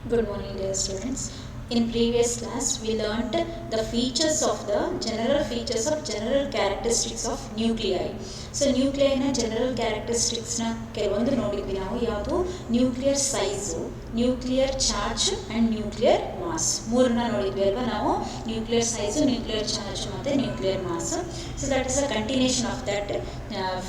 Good morning, dear students. In previous class, we learnt the features of the general characteristics of nuclei. So, nuclei na general characteristics na ಕೆಲವೊಂದು ನೋಡಿದ್ವಿ ನಾವು ಯಾವುದು nuclear size, nuclear charge and nuclear mass ಮೂರನ್ನ ನೋಡಿದ್ವಿ ಅಲ್ವಾ ನಾವು nuclear size, nuclear charge ಮತ್ತು nuclear mass. So that is a continuation of that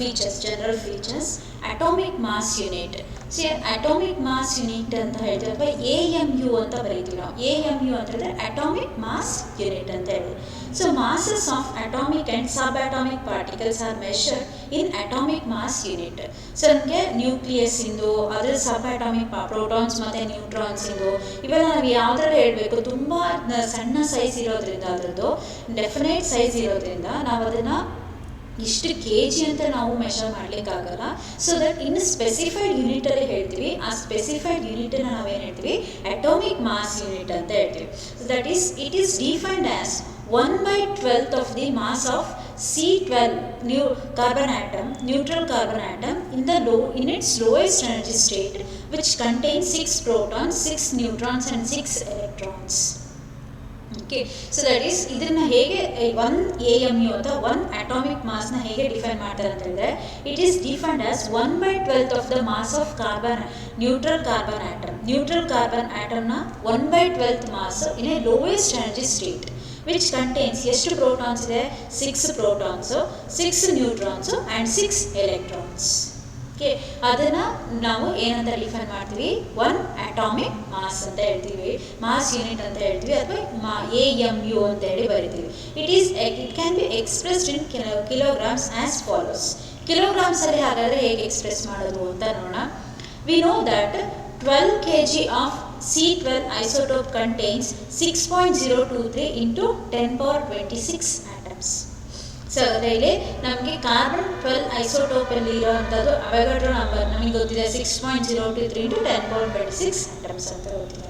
features, general features. Atomic mass unit, ಸಿ ಅಟಾಮಿಕ್ ಮಾಸ್ ಯೂನಿಟ್ ಅಂತ ಹೇಳ್ತೀವಿ ಅಥವಾ AMU ಅಂತ ಬರೀತೀವಿ ನಾವು. AMU ಅಂತ ಹೇಳಿದ್ರೆ ಅಟಾಮಿಕ್ ಮಾಸ್ ಯೂನಿಟ್ ಅಂತ ಹೇಳಿ. So masses of atomic and sub atomic particles are measured in atomic mass unit. So ನಮಗೆ ನ್ಯೂಕ್ಲಿಯಸ್ ಇಂದು ಅದ್ರ ಸಬ್ ಅಟಾಮಿಕ್ ಪ್ರೋಟಾನ್ಸ್ ಮತ್ತು ನ್ಯೂಟ್ರಾನ್ಸ್ ಇಂದು ಇವೆಲ್ಲ ನಾವು ಯಾವುದ್ರಲ್ಲಿ ಹೇಳಬೇಕು, ತುಂಬ ಸಣ್ಣ ಸೈಜ್ ಇರೋದ್ರಿಂದ ಅದರದ್ದು ಡೆಫಿನೇಟ್ ಸೈಜ್ ಇರೋದ್ರಿಂದ ನಾವು ಅದನ್ನು ಇಷ್ಟು KG ಅಂತ ನಾವು ಮೆಷರ್ ಮಾಡಲಿಕ್ಕಾಗಲ್ಲ. ಸೊ ದಟ್ ಇನ್ನು ಸ್ಪೆಸಿಫೈಡ್ ಯೂನಿಟಲ್ಲಿ ಹೇಳ್ತೀವಿ. ಆ ಸ್ಪೆಸಿಫೈಡ್ ಯೂನಿಟನ್ನು ನಾವೇನು ಹೇಳ್ತೀವಿ, ಅಟಾಮಿಕ್ ಮಾಸ್ ಯೂನಿಟ್ ಅಂತ ಹೇಳ್ತೀವಿ. So that is it is defined as 1/12 of the mass of C12 new carbon atom, neutral carbon atom in its lowest energy state, which contains 6 protons, 6 neutrons and 6 electrons. Okay, so that is ಇದನ್ನು ಹೇಗೆ one AMU ಅಂತ one atomic ಮಾಸ್ನ ಹೇಗೆ define ಮಾಡ್ತಾರೆ ಅಂತ ಹೇಳಿದ್ರೆ, it is defined as 1/12 of the mass of carbon neutral carbon atom. Neutral carbon ಆಟಮ್ನ 1/12 mass in a lowest energy state which contains ಎಷ್ಟು ಪ್ರೋಟಾನ್ಸ್ ಇದೆ, 6 protons, 6 neutrons and 6 electrons. Okay, ಅದನ್ನು ನಾವು ಏನಂತ ಡಿಫೈನ್ ಮಾಡ್ತೀವಿ, ಒನ್ ಅಟಾಮಿಕ್ ಮಾಸ್ ಅಂತ ಹೇಳ್ತೀವಿ, mass unit ಅಂತ ಹೇಳ್ತೀವಿ, ಅಥವಾ AMU ಅಂತ ಹೇಳಿ ಬರಿತೀವಿ. It can be expressed in kilograms as follows. ಕಿಲೋಗ್ರಾಮ್ಸಲ್ಲಿ ಹಾಗಾದರೆ ಹೇಗೆ ಎಕ್ಸ್ಪ್ರೆಸ್ ಮಾಡೋದು ಅಂತ ನೋಡೋಣ. We know that 12 kg of C12 isotope contains 6.023 into 10 power 26 atoms. So ಅದರಲ್ಲಿ ನಮಗೆ ಕಾರ್ಬನ್ 12 ಐಸೋಟೋಪಲ್ಲಿ ಇರೋವಂಥದ್ದು ಅವಗಾಡ್ರೋ ನಂಬರ್ ನಮಗೆ ಗೊತ್ತಿದೆ, 6.023 into 10 power 26 atoms ಅಂತ ಗೊತ್ತಿದೆ.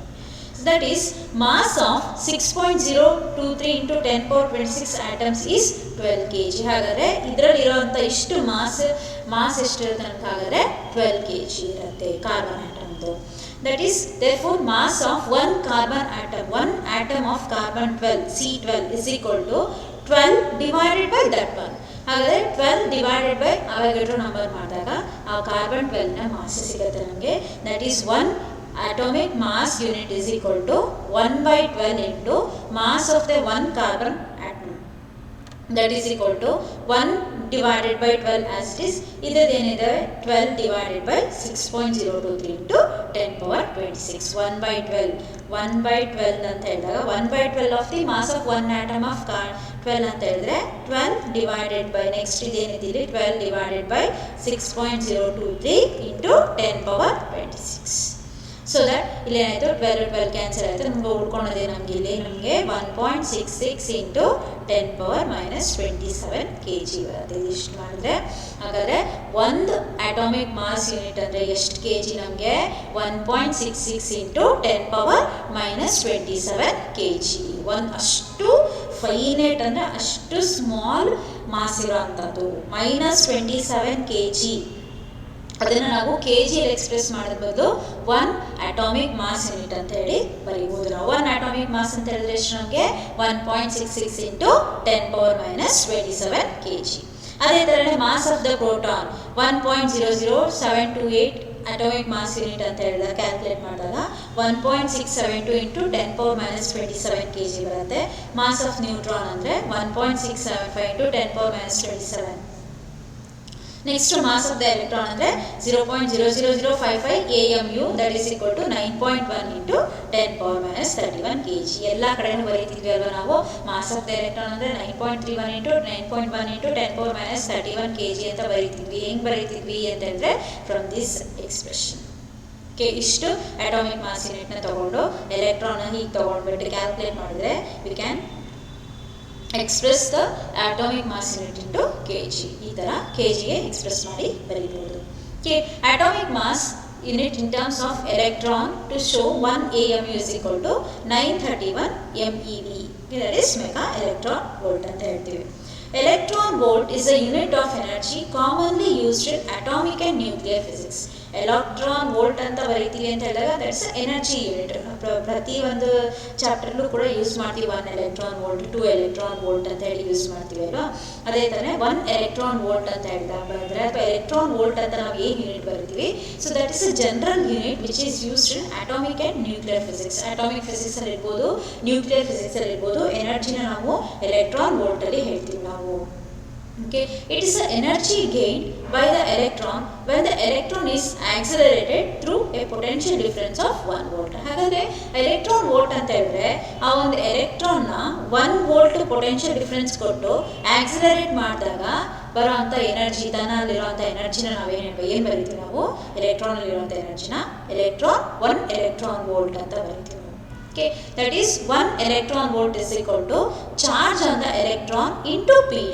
So that is mass of 6.023 into 10 power 26 atoms is 12 kg. ಹಾಗಾದರೆ ಇದರಲ್ಲಿರೋವಂಥ ಇಷ್ಟು ಮಾಸ್ ಎಷ್ಟಿರುತ್ತೆ ಅಂತ ಹಾಗಾದರೆ 12 kg ಇರುತ್ತೆ carbon ಆಟಮ್ದು. That is therefore mass of one carbon atom of carbon 12 C12 is equal to 12 divided by that one. ಹಾಗಾದರೆ 12 divided by ಅವಗಾಡ್ರೋ number ಮಾಡಿದಾಗ ಆ carbon 12ನ mass ಸಿಗುತ್ತೆ ನಮಗೆ. That is one atomic mass unit is equal to 1/12 into mass of the one carbon atom. That is equal to 1 divided by 12 as it is. ಇದೇನಿದೆ 12 divided by 6.023 into 10 power 26. 1/12 ಅಂತ ಹೇಳಿದಾಗ 1/12 of the mass of one atom of 12 ಅಂತ ಹೇಳಿದ್ರೆ 12 divided by next ಇದೇನಿದೆ 12 divided by 6.023 into 10 power 26. So that ಇಲ್ಲೇನಾಯಿತು 12 cancel ಆಯಿತು. ನಮ್ಗೆ ಉಳ್ಕೊಳೋದೇ ನಮಗೆ ಇಲ್ಲಿ ನಮಗೆ 1.66 into 10 power -27 kg ಬರುತ್ತೆ. ಇದಿಷ್ಟು ಮಾಡಿದ್ರೆ ಹಾಗಾದರೆ ಒಂದು ಅಟಾಮಿಕ್ ಮಾಸ್ ಯೂನಿಟ್ ಅಂದರೆ ಎಷ್ಟು kg ನಮಗೆ 1.66 into 10 power -27 kg. ಅಷ್ಟು ಫೈನೈಟ್ ಅಂದರೆ ಅಷ್ಟು ಸ್ಮಾಲ್ ಮಾಸ್ ಇರೋವಂಥದ್ದು -27 kg. ಅದನ್ನು ನಾವು KGಯಲ್ಲಿ ಎಕ್ಸ್ಪ್ರೆಸ್ ಮಾಡೋದ್ ಬದಲು ಒನ್ ಅಟಾಮಿಕ್ ಮಾಸ್ ಯೂನಿಟ್ ಅಂತ ಹೇಳಿ ಬರೀಬೋದು ನಾವು. ಒನ್ ಅಟಾಮಿಕ್ ಮಾಸ್ ಅಂತ ಹೇಳಿದ್ರೆ ಎಷ್ಟು ನಮಗೆ 1.66 into 10 power -27 kg. ಅದೇ ಥರನೇ mass of the proton 1.00728 atomic mass unit ಅಂತ ಹೇಳಿದಾಗ ಕ್ಯಾಲ್ಕುಲೇಟ್ ಮಾಡಿದಾಗ 1.672 into 10 power -27 kg ಬರುತ್ತೆ. ಮಾಸ್ ಆಫ್ ನ್ಯೂಟ್ರಾನ್ ಅಂದರೆ 1.675 into 10 power -27. Next mass of the electron ಅಂದರೆ 0.00055 AMU, that is equal to 9.1 into 10 power -31 kg. ಎಲ್ಲ ಕಡೆನೂ ಬರೀತಿದ್ವಿ ಅಲ್ವಾ ನಾವು. ಮಾಸ್ ಆಫ್ ದ ಎಲೆಕ್ಟ್ರಾನ್ ಅಂದರೆ 9.31 into 9.1 into 10 power -31 kg ಅಂತ ಬರೀತಿದ್ವಿ. ಹೆಂಗೆ ಬರೀತಿದ್ವಿ ಅಂತ ಹೇಳಿದ್ರೆ ಫ್ರಮ್ ದಿಸ್ ಎಕ್ಸ್ಪ್ರೆಷನ್. ಓಕೆ, ಇಷ್ಟು ಅಟಾಮಿಕ್ ಮಾಸ್ ಯೂನಿಟ್ನ ತೊಗೊಂಡು ಎಲೆಕ್ಟ್ರಾನ್ನ ಹೀಗೆ ತೊಗೊಂಡ್ಬಿಟ್ಟು ಕ್ಯಾಲ್ಕುಲೇಟ್ ಮಾಡಿದ್ರೆ we can express the atomic mass unit into kg. ಈ ಥರ kgಗೆ ಎಕ್ಸ್ಪ್ರೆಸ್ ಮಾಡಿ ಬರೀಬಹುದು. Okay, atomic mass unit in terms of electron to show 1 AMU is equal to 931 MeV. That is mega electron volt ಅಂತ ಹೇಳ್ತೀವಿ. Electron volt is a unit of energy commonly used in atomic and nuclear physics. Electron volt ಅಂತ ಬರೀತೀವಿ ಅಂತ ಹೇಳಿದಾಗ that's energy unit. ಪ್ರತಿ ಒಂದು ಚಾಪ್ಟರ್ಲೂ ಕೂಡ use ಮಾಡ್ತೀವಿ 1 electron volt 2 electron volt ಅಂತ ಹೇಳಿ ಯೂಸ್ ಮಾಡ್ತೀವಿ ಅಲ್ವಾ. ಅದೇ ಥರ 1 ಎಲೆಕ್ಟ್ರಾನ್ ವೋಲ್ಟ್ ಅಂತ ಹೇಳಿದಾಗ ಬಂದರೆ ಅಥವಾ ಎಲೆಕ್ಟ್ರಾನ್ ವೋಲ್ಟ್ ಅಂತ ನಾವು ಏನು ಯೂನಿಟ್ ಬರಿತೀವಿ, so that is a general unit which is used in atomic and nuclear physics. Atomic ಫಿಸಿಕ್ಸಲ್ಲಿ ಇರ್ಬೋದು, ನ್ಯೂಕ್ಲಿಯರ್ ಫಿಸಿಕ್ಸಲ್ಲಿ ಇರ್ಬೋದು, ಎನರ್ಜಿನ ನಾವು ಎಲೆಕ್ಟ್ರಾನ್ ವೋಲ್ಟಲ್ಲಿ ಹೇಳ್ತೀವಿ ನಾವು. Okay, it is the energy gained by the electron when the electron is accelerated through a potential difference of 1 volt. ಹಾಗಾದರೆ electron volt ಅಂತ ಹೇಳಿದ್ರೆ ಆ ಒಂದು ಎಲೆಕ್ಟ್ರಾನ್ನ 1 ವೋಲ್ಟ್ ಪೊಟೆನ್ಷಿಯಲ್ ಡಿಫ್ರೆನ್ಸ್ ಕೊಟ್ಟು ಆಕ್ಸಿಲರೇಟ್ ಮಾಡಿದಾಗ ಬರೋ ಅಂಥ ಎನರ್ಜಿ, ತನ್ನಲ್ಲಿರೋಂಥ ಎನರ್ಜಿನ ನಾವೇನು ಬರಿತೀವಿ ನಾವು ಎಲೆಕ್ಟ್ರಾನಲ್ಲಿರೋಂಥ ಎನರ್ಜಿನ ಎಲೆಕ್ಟ್ರಾನ್ 1 ಎಲೆಕ್ಟ್ರಾನ್ ವೋಲ್ಟ್ ಅಂತ ಬರಿತೀವಿ. Okay, that is 1 electron volt is equal to charge on the electron into PD.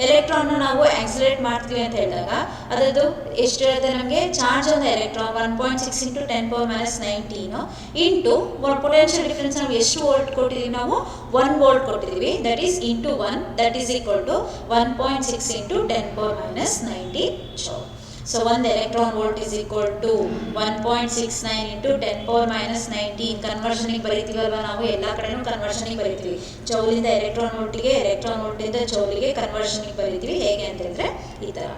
ಎಲೆಕ್ಟ್ರಾನ್ನ ನಾವು ಆಕ್ಸಿಲರೇಟ್ ಮಾಡ್ತೀವಿ ಅಂತ ಹೇಳಿದಾಗ ಅದರದ್ದು ಎಷ್ಟು ಇರುತ್ತೆ ನಮಗೆ, charge on the electron 1.6 × 10⁻19 into potential difference ನಾವು ಎಷ್ಟು ವೋಲ್ಟ್ ಕೊಟ್ಟಿದ್ದೀವಿ, ನಾವು 1 ವೋಲ್ಟ್ ಕೊಟ್ಟಿದ್ದೀವಿ. That is into 1, that is equal to 1.6 × 10⁻19 joule. So 1 electron volt is equal to 1.69 into 10⁻19. ಕನ್ವರ್ಷನಿಗೆ ಬರೀತೀವಿ ಅಲ್ವಾ, ನಾವು ಎಲ್ಲ ಕಡೆನೂ ಕನ್ವರ್ಷನಿಗೆ ಬರೀತೀವಿ. ಜೌಲಿಂದ ಎಲೆಕ್ಟ್ರಾನ್ ವೋಲ್ಟಿಗೆ, ಎಲೆಕ್ಟ್ರಾನ್ ವೋಲ್ಟಿಂದ ಜೌಲಿಗೆ ಕನ್ವರ್ಷನಿಗೆ ಬರೀತೀವಿ. ಹೇಗೆ ಅಂತ ಹೇಳಿದ್ರೆ ಈ ಥರ.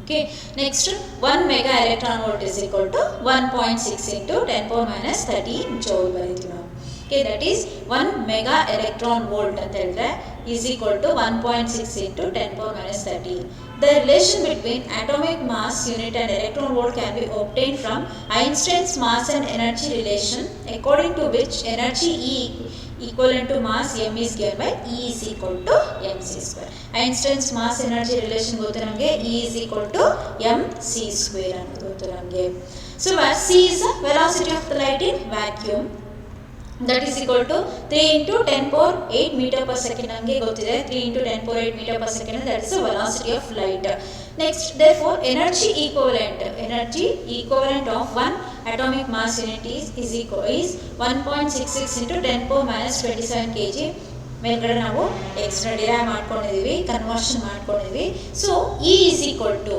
Okay, next 1 mega electron volt is equal to 1.6 into 10⁻13 joule ಬರೀತೀವಿ ನಾವು. Okay, that is 1 mega electron volt ಅಂತ ಹೇಳಿದ್ರೆ is equal to 1.6 into 10⁻13. The relation between atomic mass unit and electron volt can be obtained from Einstein's mass and energy relation, according to which energy E equivalent to mass m is given by E is equal to mc square. Einstein's mass energy relation ಗೊತ್ತು ನಮಗೆ, E is equal to mc square ಅನ್ನೋದು ಗೊತ್ತು ನಮಗೆ. So as C is the velocity of the light in vacuum, that is equal to 3 into 10⁸ meter per second. ನಮಗೆ ಗೊತ್ತಿದೆ 3 into 10⁸ meter per second, that is the velocity of light. Next, therefore energy equivalent of 1 atomic mass unit is 1.66 into 10⁻27 kg. ಮೇಲ್ಗಡೆ ನಾವು extra derive ಮಾಡ್ಕೊಂಡಿದ್ದೀವಿ, conversion ಮಾಡ್ಕೊಂಡಿದ್ದೀವಿ. So E is equal to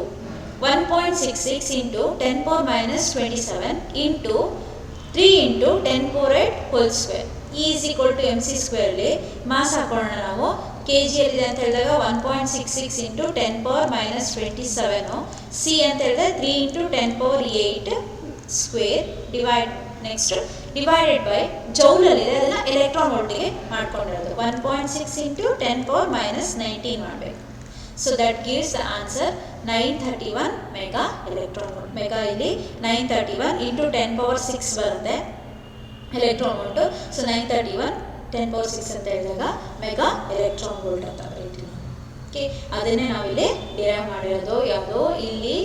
1.66 into 10⁻27 into 3 into 10⁸ whole square. E is equal to mc square ಅಲ್ಲಿ mass ಹಾಕೋಣ ನಾವು. K ಜಿಯಲ್ಲಿದೆ ಅಂತ ಹೇಳಿದಾಗ 1.66 into 10⁻27, C ಅಂತ ಹೇಳಿದ್ರೆ 3 into 10⁸ ಸ್ಕ್ವೇರ್ ಡಿವೈಡೆಡ್ ಬೈ ಜೌಲಲ್ಲಿದೆ, ಅದನ್ನು ಎಲೆಕ್ಟ್ರಾನ್ ವೋಲ್ಟಿಗೆ ಮಾಡ್ಕೊಂಡಿರೋದು 1.6 into 10⁻19 ಮಾಡಬೇಕು. So that gives the answer 931 mega electron volt. Mega ಇಲ್ಲಿ 931 into 10⁻6 ಬರುತ್ತೆ ಎಲೆಕ್ಟ್ರಾನ್ ವೋಲ್ಟ್. ಸೊ 931 10⁻6 ಅಂತ ಹೇಳಿದಾಗ ಮೆಗಾ ಎಲೆಕ್ಟ್ರಾನ್ ವೋಲ್ಟ್ ಅಂತ ಬರೀತೀವಿ. ಓಕೆ, ಅದನ್ನೇ ನಾವಿಲ್ಲಿ ಡಿರೈವ್ ಮಾಡಿರೋದು ಯಾವುದೋ ಇಲ್ಲಿ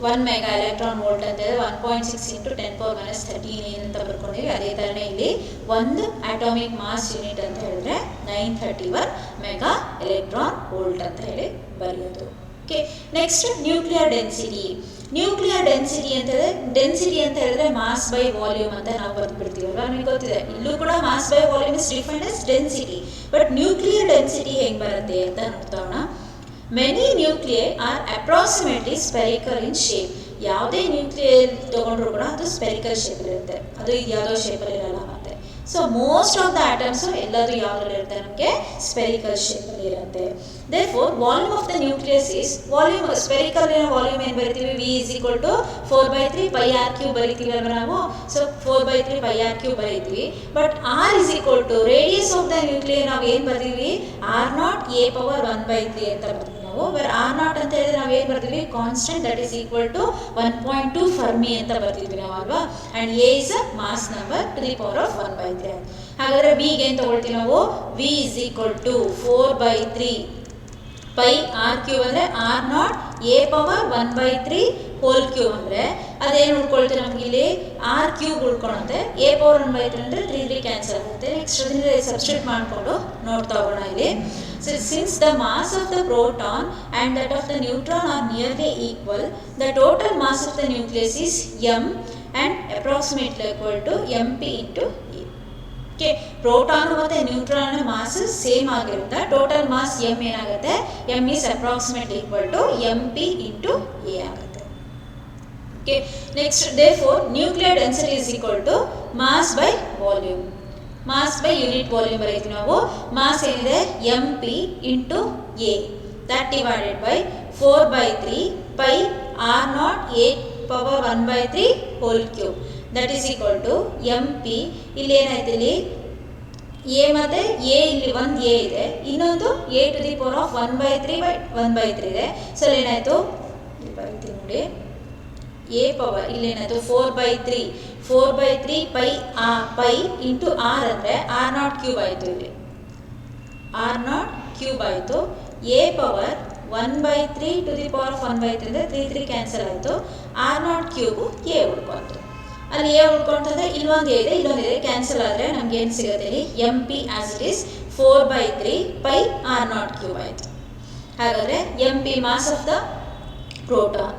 1 ಮೆಗಾ ಎಲೆಕ್ಟ್ರಾನ್ ವೋಲ್ಟ್ ಅಂತ ಹೇಳಿದ್ರೆ 1.6 into 10⁻13 ಏನಂತ ಬರ್ಕೊಂಡಿವಿ. ಅದೇ ಥರನೇ ಇಲ್ಲಿ 1 ಅಟಾಮಿಕ್ ಮಾಸ್ ಯೂನಿಟ್ ಅಂತ ಹೇಳಿದ್ರೆ 931 ಮೆಗಾ ಎಲೆಕ್ಟ್ರಾನ್ ವೋಲ್ಟ್ ಅಂತ ಹೇಳಿ ಬರೆಯೋದು. Okay, next nuclear density. Nuclear density ಅಂತ ಹೇಳಿದ್ರೆ ಮಾಸ್ ಬೈ ವಾಲ್ಯೂಮ್ ಅಂತ ನಾವು ಬರ್ದ್ಬಿಡ್ತೀವಲ್ವ, ನಮಗೆ ಗೊತ್ತಿದೆ. ಇಲ್ಲೂ ಕೂಡ mass by volume is defined as density. But nuclear density ಹೆಂಗೆ ಬರುತ್ತೆ ಅಂತ ನೋಡ್ತೋಣ. Many nuclei are approximately spherical in shape. ಯಾವುದೇ ನ್ಯೂಕ್ಲಿಯೈ ತೊಗೊಂಡ್ರು ಕೂಡ ಅದು ಸ್ಪೆರಿಕಲ್ ಶೇಪಲ್ಲಿ ಇರುತ್ತೆ, ಅದು ಯಾವುದೋ ಶೇಪಲ್ಲಿ ಇರಲ್ಲ. ಮತ್ತೆ so most of the atoms ಎಲ್ಲದು ಯಾವುದ್ರಲ್ಲಿ ಇರುತ್ತೆ, ನಮಗೆ ಸ್ಪೆರಿಕಲ್ ಶೇಪಲ್ಲಿ ಇರುತ್ತೆ. Therefore, volume of the nucleus is volume. Spherical volume ಏನು ಬರಿತೀವಿ, V is equal to 4/3 pi r cube ಬರಿತೀವಿ ಅಲ್ವ ನಾವು. ಸೊ 4/3 pi r cube ಬರಿತೀವಿ. But R is equal to radius of the nuclei ನಾವು ಏನು ಬರ್ತೀವಿ, R0 a power 1/3 ಅಂತ ಬರ್ತೀವಿ ನಾವು. ಬಟ್ R0 ಅಂತ ಹೇಳಿದ್ರೆ ನಾವು ಏನು ಬರ್ತೀವಿ, constant, that is equal to 1.2 fermi ಅಂತ ಬರ್ತಿದ್ವಿ ನಾವು ಅಲ್ವಾ. And A is a mass number to the power of 1/3. ಹಾಗಾದರೆ V ಗೆ ಏನು ತೊಗೊಳ್ತೀವಿ ನಾವು, V is equal to 4/3 pi R cube ಅಂದರೆ R0 a power 1/3 whole cube ಅಂದರೆ ಅದೇನು ಉಳ್ಕೊಳ್ತೀವಿ ನಮ್ಗೆ ಇಲ್ಲಿ ಆರ್ ಕ್ಯೂಬ್ ಉಳ್ಕೊಳುತ್ತೆ. a ಪವರ್ 1/3 ಅಂದರೆ 3 ಕ್ಯಾನ್ಸಲ್ ಆಗುತ್ತೆ. ನೆಕ್ಸ್ಟ್ ಅದನ್ನ ಸಬ್ಸ್ಟಿಟ್ಯೂಟ್ ಮಾಡಿಕೊಂಡು ನೋಡ್ತಾ ಹೋಗೋಣ ಇಲ್ಲಿ. So since the mass of the proton and that of the neutron are nearly equal, the total mass of the nucleus is m and approximately equal to mp into e. Okay, proton ಮತ್ತು neutron mass same ಆಗಿರುತ್ತೆ. Total mass M ಏನಾಗುತ್ತೆ, M is approximate equal to mp into a ಆಗುತ್ತೆ. Okay, next, therefore nuclear density is equal to mass by volume. Mass by unit volume ಬರೀತೀವಿ ನಾವು. Mass ಏನಿದೆ mp into a, that divided by 4/3 pi r naught a power 1/3 whole cube, that is equal to mp. ಇಲ್ಲಿ ಏನಾಯ್ತು, ಇಲ್ಲಿ a ಮತ್ತೆ a, ಇಲ್ಲಿ ಒಂದು a ಇದೆ, ಇನ್ನೊಂದು a to the power of 1/3 by 1/3 ಇದೆ. ಸೊ ಏನಾಯ್ತು, ಬರೀತೀವಿ ನೋಡಿ, a ಪವರ್ ಇಲ್ಲಿ ಏನಾಯ್ತು 4/3 ಪೈ ಇಂಟು r ಅಂದರೆ r ನಾಟ್ ಕ್ಯೂಬ್ ಆಯಿತು, ಇಲ್ಲಿ r ನಾಟ್ ಕ್ಯೂಬ್ ಆಯಿತು. a power 1/3 to the power of 1/3 ಅಂದರೆ 3 ಕ್ಯಾನ್ಸಲ್ ಆಯಿತು. r ನಾಟ್ ಕ್ಯೂಬು a ಉಳ್ಕೊಂತು, ಅಲ್ಲಿ a ಉಳ್ಕೊಂತಂದರೆ ಇಲ್ಲೊಂದು a ಇದೆ, ಇಲ್ಲೊಂದು ಇದೆ, ಕ್ಯಾನ್ಸಲ್ ಆದರೆ ನಮ್ಗೆ ಏನು ಸಿಗುತ್ತೆ, ಇಲ್ಲಿ M P as it is 4/3 pi r not cube ಆಯಿತು. ಹಾಗಾದರೆ M P mass of the proton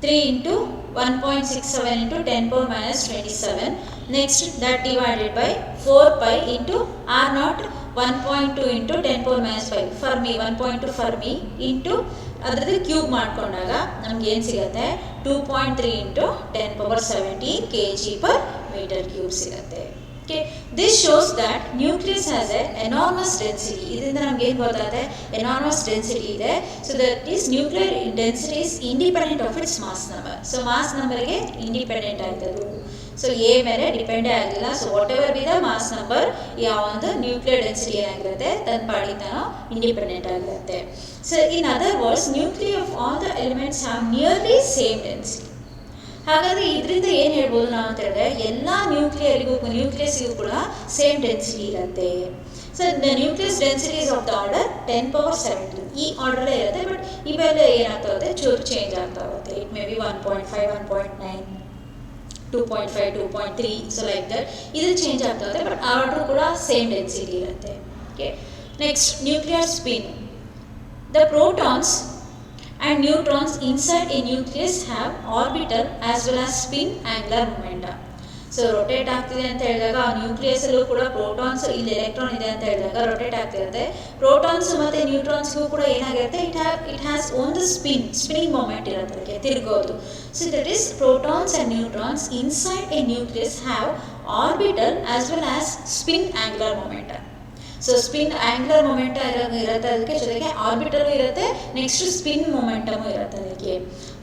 3 into 1.67 into 10 power minus 27. Next, that divided by 4 pi into r naught 1.2 into 10 power minus 5 Fermi 1.2 Fermi into ಅದರದ್ದು cube ಮಾಡ್ಕೊಂಡಾಗ ನಮ್ಗೆ ಏನು ಸಿಗುತ್ತೆ, 2.3 into 10 power 17 kg per meter cube ಸಿಗುತ್ತೆ. Okay, this shows that nucleus has a enormous density. ಇದರಿಂದ ನಮಗೆ ಏನು ಗೊತ್ತಾಗುತ್ತೆ, enormous density ಇದೆ. So that is nuclear density is independent of its mass number. So mass numberಗೆ independent ಆಯ್ತದು. So A ಮೇಲೆ depend ಆಗಿಲ್ಲ. So whatever be the mass number, ಯಾವ ಒಂದು ನ್ಯೂಕ್ಲಿಯರ್ ಡೆನ್ಸಿಟಿ ಏನಾಗಿರುತ್ತೆ ತನ್ನ ಪಾಡಿಗೆ ತಾನು ಇಂಡಿಪೆಂಡೆಂಟ್ ಆಗಿರುತ್ತೆ. So in other words, nuclear of all the elements have nearly same density. ಹಾಗಾದರೆ ಇದರಿಂದ ಏನು ಹೇಳ್ಬೋದು ನಾವು ಅಂತ ಹೇಳಿದ್ರೆ, ಎಲ್ಲ ನ್ಯೂಕ್ಲಿಯಸ್ಗೂ ಕೂಡ ಸೇಮ್ ಡೆನ್ಸಿಟಿ ಇರುತ್ತೆ. So the nucleus density is of the order 10 power 17. ಈ ಆರ್ಡರೇ ಇರುತ್ತೆ, ಬಟ್ ಇವೆಲ್ಲ ಏನಾಗ್ತಾ ಹೋಗುತ್ತೆ, ಚೂರು ಚೇಂಜ್ ಆಗ್ತಾ ಹೋಗುತ್ತೆ. It may be 1.5, 1.9, 2.5, 2.3, so like that ಇದು ಚೇಂಜ್ ಆಗ್ತಾ ಹೋಗುತ್ತೆ, ಬಟ್ ಆರ್ಡರ್ ಕೂಡ ಸೇಮ್ ಡೆನ್ಸಿಟಿ ಇರುತ್ತೆ. Okay, next nuclear spin. The protons and neutrons inside a nucleus have orbital as well as spin angular momentum. So rotate ಆಗ್ತಿದೆ ಅಂತ ಹೇಳಿದಾಗ ಆ ನ್ಯೂಕ್ಲಿಯಸ್ಸಲ್ಲೂ ಕೂಡ ಪ್ರೋಟಾನ್ಸ್, ಇಲ್ಲಿ ಎಲೆಕ್ಟ್ರಾನ್ ಇದೆ ಅಂತ ಹೇಳಿದಾಗ ರೊಟೇಟ್ ಆಗ್ತಿರುತ್ತೆ. ಪ್ರೋಟಾನ್ಸ್ ಮತ್ತು ನ್ಯೂಟ್ರಾನ್ಸ್ಗೂ ಕೂಡ ಏನಾಗಿರುತ್ತೆ, it has own the spinning moment ಇರುತ್ತೆ, ಅದಕ್ಕೆ ತಿರುಗೋದು. So that is protons and neutrons inside a nucleus have orbital as well as spin angular momentum. So spin angular momenta ಇರುತ್ತೆ, ಅದಕ್ಕೆ ಜೊತೆಗೆ ಆರ್ಬಿಟಲು ಇರುತ್ತೆ, ನೆಕ್ಸ್ಟ್ ಸ್ಪಿನ್ ಮೊಮೆಂಟಮು ಇರುತ್ತೆ ಅದಕ್ಕೆ.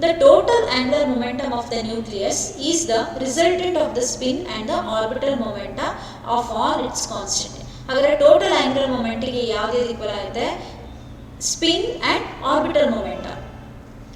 The total angular momentum of the nucleus is the resultant of the spin and the orbital momenta of all its constant. ಹಾಗಾದರೆ total angular ಮೊಮೆಂಟಿಗೆ ಯಾವುದೇ equal ಆಗುತ್ತೆ, ಸ್ಪಿನ್ ಆ್ಯಂಡ್ ಆರ್ಬಿಟಲ್ ಮೊಮೆಂಟ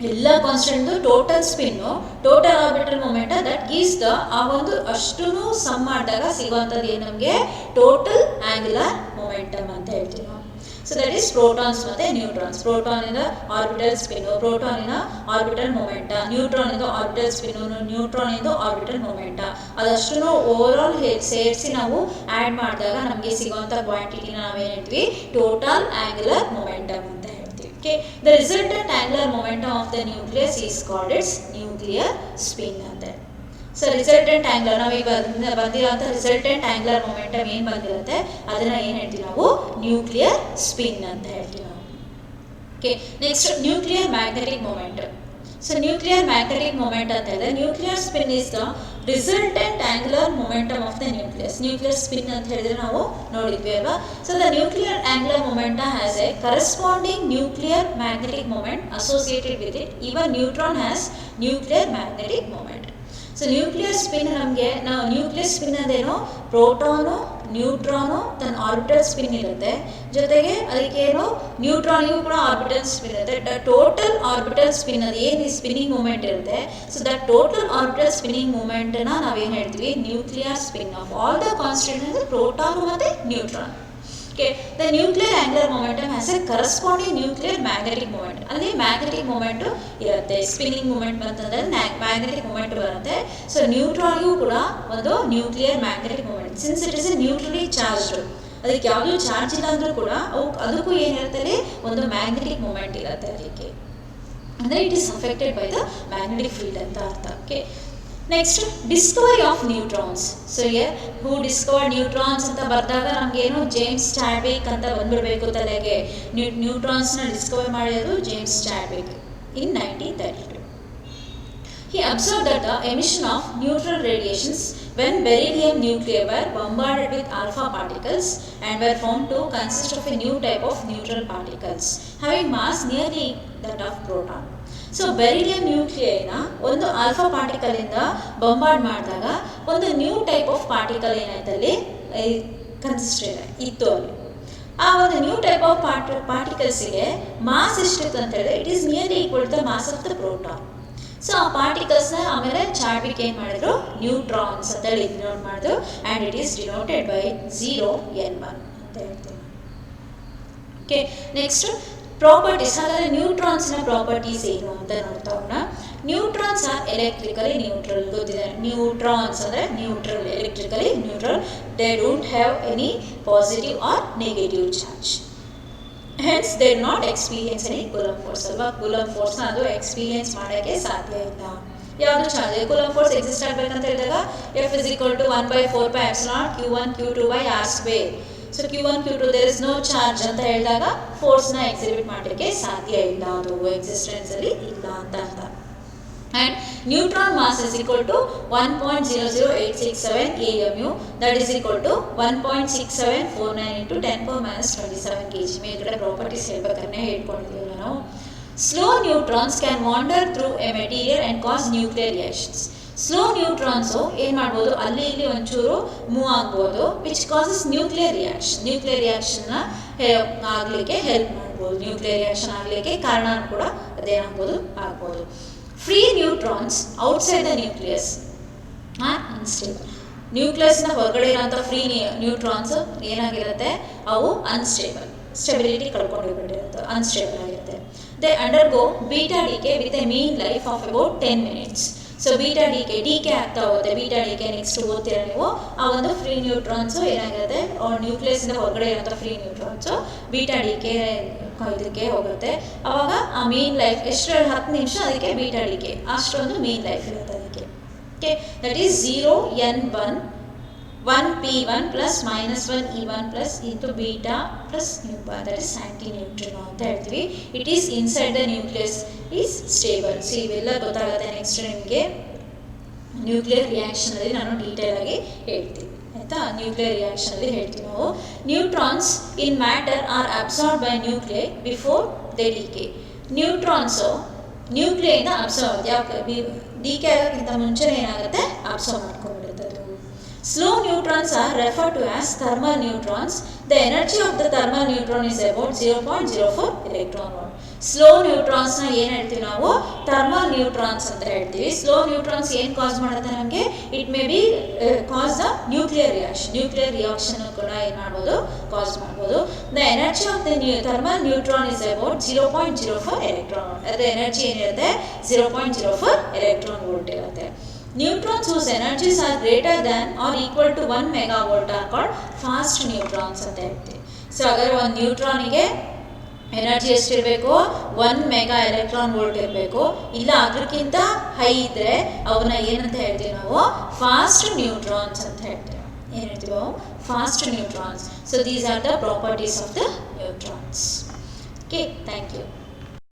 ಎಲ್ಲ constant, total spin, total orbital momenta, that gives the ಆ ಒಂದು ಅಷ್ಟೂ some ಮಾಡಿದಾಗ ಸಿಗುವಂಥದ್ದು ಏನು ನಮಗೆ, ಟೋಟಲ್ ಆಂಗ್ಯುಲರ್ ಮೊಮೆಂಟಮ್ ಅಂತ ಹೇಳ್ತೀವಿ ನಾವು. ಸೊ ದಟ್ ಈಸ್ ಪ್ರೋಟಾನ್ಸ್ ಮತ್ತು ನ್ಯೂಟ್ರಾನ್ಸ್. ಪ್ರೋಟಾನಿಂದ ಆರ್ಬಿಟಲ್ ಸ್ಪಿನ್ನು, ಪ್ರೋಟಾನಿನ ಆರ್ಬಿಟಲ್ ಮೊಮೆಂಟ, ನ್ಯೂಟ್ರಾನಿಂದ ಆರ್ಬಿಟಲ್ ಸ್ಪಿನ್ನು, ನ್ಯೂಟ್ರಾನಿಂದ ಆರ್ಬಿಟಲ್ ಮೊಮೆಂಟ, ಅದಷ್ಟು ಓವರ್ ಆಲ್ ಸೇರಿಸಿ ನಾವು ಆ್ಯಡ್ ಮಾಡಿದಾಗ ನಮಗೆ ಸಿಗುವಂಥ ಕ್ವಾಂಟಿಟಿನ ನಾವೇನು ಹೇಳ್ತೀವಿ, ಟೋಟಲ್ ಆಂಗ್ಯುಲರ್ ಮೊಮೆಂಟಮ್ ಅಂತ ಹೇಳ್ತೀವಿ. Okay, the resultant angular momentum of the nucleus is called its nuclear spin ante. So resultant angular ನಾವು ಈಗ ಬಂದಿರೋಂಥ ರಿಸಲ್ಟೆಂಟ್ ಆಂಗ್ಯುಲರ್ ಮೊಮೆಂಟಮ್ ಏನು ಬಂದಿರುತ್ತೆ ಅದನ್ನು ಏನು ಹೇಳ್ತೀವಿ ನಾವು, ನ್ಯೂಕ್ಲಿಯರ್ ಸ್ಪಿನ್ ಅಂತ ಹೇಳ್ತೀವಿ ನಾವು. Okay, next nuclear magnetic moment. So nuclear magnetic moment ಅಂತ ಹೇಳಿದ್ರೆ, nuclear spin is the resultant angular momentum of the nucleus. Nuclear spin ಅಂತ ಹೇಳಿದ್ರೆ ನಾವು ನೋಡಿದ್ವಿ ಅಲ್ವಾ. So the nuclear angular moment has A corresponding nuclear magnetic moment associated with it. Even neutron has nuclear magnetic moment. So nuclear spin ನಮಗೆ, ನಾವು nuclear spin ಅಂದೇನು, proton neutron ತನ್ನ orbital spin ಇರುತ್ತೆ, ಜೊತೆಗೆ ಅದಕ್ಕೇನು ನ್ಯೂಟ್ರಾನಿಗೂ ಕೂಡ ಆರ್ಬಿಟಲ್ ಸ್ಪಿನ್ ಇರುತ್ತೆ. Total orbital spin, ಅದು ಏನು ಸ್ಪಿನ್ನಿಂಗ್ ಮೂಮೆಂಟ್ ಇರುತ್ತೆ, so that total orbital spinning ಮೂಮೆಂಟನ್ನು ನಾವೇನು ಹೇಳ್ತೀವಿ, nuclear spin of all the constant ಅಂದರೆ ಪ್ರೋಟಾನು ಮತ್ತು neutron. Okay, the nuclear angular momentum has a corresponding nuclear magnetic moment. ಅಲ್ಲಿ ಮ್ಯಾಗ್ನೆಟಿಕ್ ಮೂಮೆಂಟ್ ಇರುತ್ತೆ, ಸ್ಪಿನ್ನಿಂಗ್ ಮೂಮೆಂಟ್ ಬಂತಂದ್ರೆ ಮ್ಯಾಗ್ನೆಟಿಕ್ ಮೂಮೆಂಟ್ ಬರುತ್ತೆ. ಸೊ ನ್ಯೂಟ್ರಾನ್ಗೂ ಕೂಡ ಒಂದು nuclear magnetic moment, since it is a neutrally charged, ಅದಕ್ಕೆ ಯಾವುದೂ ಚಾರ್ಜ್ ಇಲ್ಲ ಅಂದರೂ ಕೂಡ ಅದಕ್ಕೂ ಏನಿರುತ್ತೆ, ಒಂದು ಮ್ಯಾಗ್ನೆಟಿಕ್ ಮೂಮೆಂಟ್ ಇರುತ್ತೆ ಅದಕ್ಕೆ, ಅಂದರೆ it is affected by the magnetic field ಅಂತ ಅರ್ಥ. Okay, next Discovery of neutrons. So here who Discover neutrons ಅಂತ ಬರೆದಾಗ ನಮಗೇನು, ಜೇಮ್ಸ್ ಚಾಡ್ವಿಕ್ ಅಂತ ಬಂದ್ಬಿಡಬೇಕು ತಲೆಗೆ. ನ್ಯೂಟ್ರಾನ್ಸ್ನ ಡಿಸ್ಕವರ್ ಮಾಡಿರೋದು James Chadwick in 1932. He observed that the emission of neutral radiations when beryllium nuclei were bombarded with alpha particles and were found to consist of a new type of neutral particles having mass nearly that of proton. So beryllium ನ್ಯೂಕ್ಲಿಯೈನ ಒಂದು alpha particle ಇಂದ bombard ಮಾಡಿದಾಗ ಒಂದು new type of particle ಏನಾಯ್ತಲ್ಲಿ consisted ಇತ್ತು ಅಲ್ಲಿ. ಆ ಒಂದು ನ್ಯೂ ಟೈಪ್ ಆಫ್ ಪಾರ್ಟಿಕಲ್ಸಿಗೆ ಮಾಸ್ ಎಷ್ಟಿತ್ತು ಅಂತ ಹೇಳಿದ್ರೆ it is nearly equal to the mass of the proton. So ಆ ಪಾರ್ಟಿಕಲ್ಸ್ನ ಆಮೇಲೆ ಚಾರ್ವಿಕ್ ಏನು ಮಾಡಿದ್ರು, ನ್ಯೂಟ್ರಾನ್ಸ್ ಅಂತ ಹೇಳಿ ಡಿನೋಟ್ ಮಾಡಿದ್ರು and it is denoted by 0n1 ಅಂತ ಹೇಳ್ತೀವಿ. Okay, next properties. ಹಾಗಾದರೆ ನ್ಯೂಟ್ರಾನ್ಸ್ನ ಪ್ರಾಪರ್ಟೀಸ್ ಏನು ಅಂತ ನೋಡ್ತಾ ಹೋಗೋಣ. Neutrons are electrically neutral. ಗೊತ್ತಿದೆ, ನ್ಯೂಟ್ರಾನ್ಸ್ ಅಂದರೆ neutral, electrically neutral. They don't have any positive or negative charge. Hence they not experience any coulomb force ಅಲ್ವಾ. ಕೂಲಂಬ್ ಫೋರ್ಸ್ನ ಅದು ಎಕ್ಸ್ಪೀರಿಯನ್ಸ್ ಮಾಡೋಕ್ಕೆ ಸಾಧ್ಯ ಇಲ್ಲ. ಯಾವುದು ಚಾರ್ಜ್ ಕೂಲಂಬ್ ಫೋರ್ಸ್ ಎಕ್ಸಿಸ್ಟ್ ಆಗಬೇಕಂತ ಹೇಳಿದಾಗ F is equal to 1/4πε0 Q1 Q2/r². So Q1 Q2 there is no charge ಅಂತ ಹೇಳಿದಾಗ ಫೋರ್ಸ್ನ ಎಕ್ಸಿಬಿಟ್ ಮಾಡಲಿಕ್ಕೆ ಸಾಧ್ಯ ಇಲ್ಲ, ಅದು ಎಕ್ಸಿಸ್ಟೆನ್ಸಲ್ಲಿ ಇಲ್ಲ ಅಂತ ಅರ್ಥ. And neutron mass is equal to 1.00867 AMU, that is equal to 1.6749 into 10⁻⁻27 kg. ಮೇಲ್ಗಡೆ ಪ್ರಾಪರ್ಟೀಸ್ ಹೇಳ್ಬೇಕಾದ್ರೆ ಹೇಳ್ಕೊಂಡಿದ್ದೀವಿ ನಾವು. Slow neutrons can wander through a material and cause nuclear reactions. Slow neutrons ಏನು ಮಾಡ್ಬೋದು, ಅಲ್ಲಿ ಇಲ್ಲಿ ಒಂಚೂರು ಮೂವ್ ಆಗ್ಬೋದು, which causes nuclear reaction. Nuclear ರಿಯಾಕ್ಷನ್ನ ಆಗಲಿಕ್ಕೆ ಹೆಲ್ಪ್ ಮಾಡ್ಬೋದು, ನ್ಯೂಕ್ಲಿಯರ್ ರಿಯಾಕ್ಷನ್ ಆಗಲಿಕ್ಕೆ ಕಾರಣ ಕೂಡ ಅದೇನಾಗ್ಬೋದು ಆಗ್ಬೋದು. Free neutrons outside the nucleus are unstable. ನ್ಯೂಕ್ಲಿಯಸ್ನ ಹೊರಗಡೆ ಇರೋಂಥ ಫ್ರೀ ನ್ಯೂಟ್ರಾನ್ಸ್ ಏನಾಗಿರುತ್ತೆ, ಅವು ಅನ್ಸ್ಟೇಬಲ್, ಸ್ಟೆಬಿಲಿಟಿ ಕಳ್ಕೊಂಡಿರುತ್ತೆ, ಅನ್ಸ್ಟೇಬಲ್ ಆಗಿರುತ್ತೆ. They undergo beta decay with a mean life of about 10 minutes. So beta decay ಆಗ್ತಾ ಹೋಗುತ್ತೆ. ಬೀಟಾ ಡಿಕೆ ನೆಕ್ಸ್ಟ್ ಓದ್ತೀರ ನೀವು. ಆ ಒಂದು ಫ್ರೀ ನ್ಯೂಟ್ರಾನ್ಸು ಏನಾಗಿರುತ್ತೆ, ನ್ಯೂಕ್ಲಿಯಸ್ಸಿಂದ ಹೊರಗಡೆ ಇರೋಂಥ ಫ್ರೀ ನ್ಯೂಟ್ರಾನ್ಸು ಬೀಟಾ ಡಿಕೆ ಇದಕ್ಕೆ ಹೋಗುತ್ತೆ. ಆವಾಗ ಆ ಮೀನ್ ಲೈಫ್ ಎಷ್ಟು 10 ನಿಮಿಷ, ಅದಕ್ಕೆ ಬೀಟಾ ಡಿಕೆ ಅಷ್ಟೊಂದು ಮೀನ್ ಲೈಫ್ ಇರುತ್ತೆ ಅದಕ್ಕೆ. Okay, that is 0n1 1p1 plus -1 e1 plus into beta plus nu1, that is anti-neutrino ಅಂತ ಹೇಳ್ತೀವಿ. It is inside the nucleus is stable. So ಇವೆಲ್ಲ ಗೊತ್ತಾಗುತ್ತೆ ನೆಕ್ಸ್ಟ್ ನಿಮಗೆ ನ್ಯೂಕ್ಲಿಯರ್ ರಿಯಾಕ್ಷನಲ್ಲಿ ನಾನು ಡೀಟೇಲ್ ಆಗಿ ಹೇಳ್ತೀನಿ ಆಯಿತಾ. ನ್ಯೂಕ್ಲಿಯರ್ ರಿಯಾಕ್ಷನಲ್ಲಿ ಹೇಳ್ತೀವಿ ನಾವು. Neutrons in matter are absorb by nuclei before they decay. Neutrons ನ್ಯೂಕ್ಲಿಯಿಂದ ಅಬ್ಸಾರ್ಬ್ ಆಗುತ್ತೆ. ಯಾಕೆ ಡಿಕೆ ಆಗೋಕ್ಕಿಂತ ಮುಂಚೆ ಏನಾಗುತ್ತೆ, ಅಬ್ಸಾರ್ಬ್ ಮಾಡ್ಕೊಂಡ್ಬಿಡುತ್ತೆ ಅದು. Slow neutrons are referred to as thermal neutrons. The energy of the thermal neutron is about 0.04 electron volt. Slow ನ್ಯೂಟ್ರಾನ್ಸ್ನ ಏನು ಹೇಳ್ತೀವಿ ನಾವು, thermal neutrons ಅಂತ ಹೇಳ್ತೀವಿ. ಸ್ಲೋ ನ್ಯೂಟ್ರಾನ್ಸ್ ಏನು ಕಾಸ್ ಮಾಡುತ್ತೆ ನಮಗೆ, it may be cos the nuclear reaction. Nuclear reaction ಕೂಡ ಏನು ಮಾಡ್ಬೋದು, ಕಾಸ್ ಮಾಡ್ಬೋದು. The energy of the thermal neutron is about 0.04 electron volt. ಅದರ ಎನರ್ಜಿ ಏನಿರುತ್ತೆ 0.04 ಎಲೆಕ್ಟ್ರಾನ್ ವೋಲ್ಟ್ ಇರುತ್ತೆ. Neutrons whose energies are greater than or equal to 1 megavolt are called fast neutrons ಅಂತ ಹೇಳ್ತೀವಿ. So ಹಾಗಾದರೆ ಒಂದು ನ್ಯೂಟ್ರಾನಿಗೆ ಎನರ್ಜಿ ಎಷ್ಟಿರಬೇಕು, 1 ಮೆಗಾ ಎಲೆಕ್ಟ್ರಾನ್ ವೋಲ್ಟ್ ಇರಬೇಕು. ಇಲ್ಲ ಅದಕ್ಕಿಂತ ಹೈ ಇದ್ದರೆ ಅವನ್ನ ಏನಂತ ಹೇಳ್ತೀವಿ ನಾವು, ಫಾಸ್ಟ್ ನ್ಯೂಟ್ರಾನ್ಸ್ ಅಂತ ಹೇಳ್ತೀವಿ. ಏನು ಹೇಳ್ತೀವಿ ನಾವು, fast neutrons. So these are the properties of the neutrons. Okay, thank you.